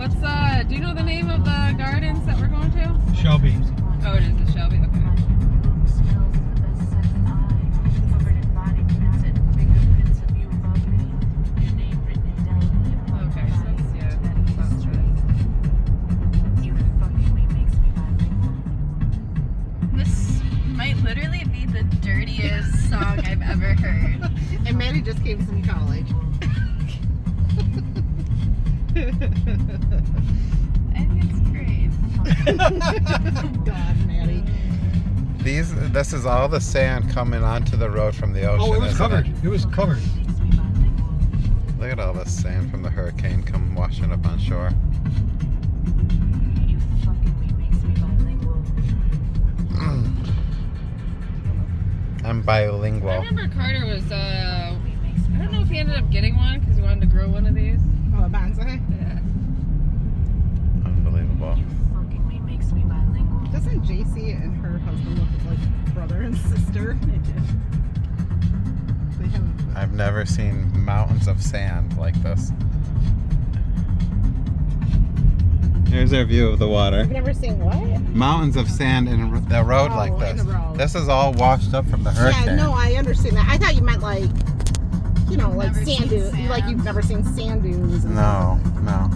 What's do you know the name of the gardens that we're going to? Shelby. Oh, it is the Shelby. Okay. Okay, so it's, yeah, that's right. This might literally be the dirtiest song I've ever heard. And Maddie just came from college. I think it's great. God, Maddie. This is all the sand coming onto the road from the ocean. Oh, it was isn't covered. It was covered. Look at all the sand from the hurricane come washing up on shore. I'm bilingual. I remember Carter was, I don't know if he ended up getting one because he wanted to grow one of these. Oh, a bonsai? Yeah. Unbelievable. Doesn't JC and her husband look like brother and sister? They do. They have. I've never seen mountains of sand like this. Here's our view of the water. I've never seen what? Mountains of sand in the road like in this. the road. This is all washed up from the hurricane. Yeah, no, I understand that. I thought you meant like, you know, like Never sand seen dunes. sand. Like you've never seen sand dunes. And No, no.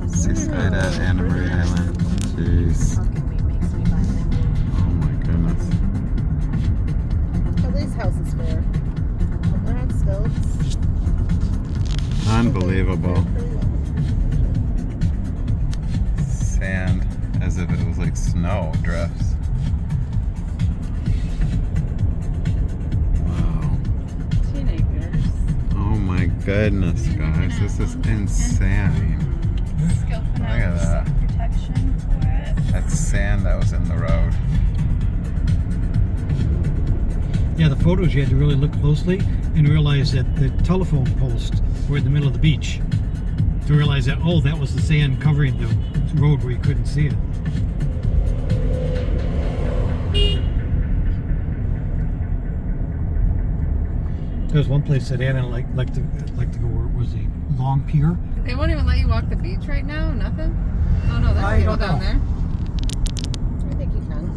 Seaside at Anna Marie Island. Jeez. Oh my goodness. At least house is fair. They're on stilts. Unbelievable. Sand as if it was like snow drifts. Wow. Teenagers. Oh my goodness, guys. This is insane. Scoping Look at out that. some protection for it. That's sand that was in the road. Yeah, the photos you had to really look closely and realize that the telephone posts were in the middle of the beach. To realize that, oh, that was the sand covering the road where you couldn't see it. There's one place that Anna like to go where it was the long pier. They won't even let you walk the beach right now? Nothing? Oh no, that's I people don't down know. there. I think you can.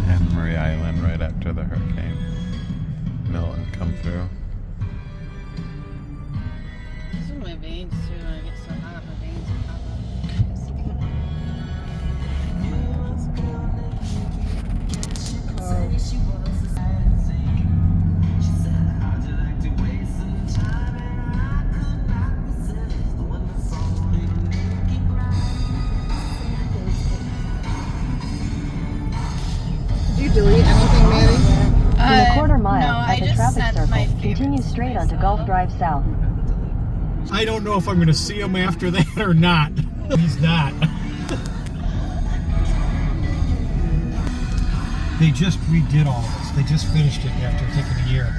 Anna Marie Island right after the hurricane. Milton come through. This is my veins too. When I get so hot, my veins pop up. Did you delete anything, Maddie? In a quarter mile no, I at the just traffic sent circle, my continue favorite straight place onto of Gulf them. Drive South. I don't know if I'm going to see him after that or not. He's not. They just redid all this. They just finished it after taking a year.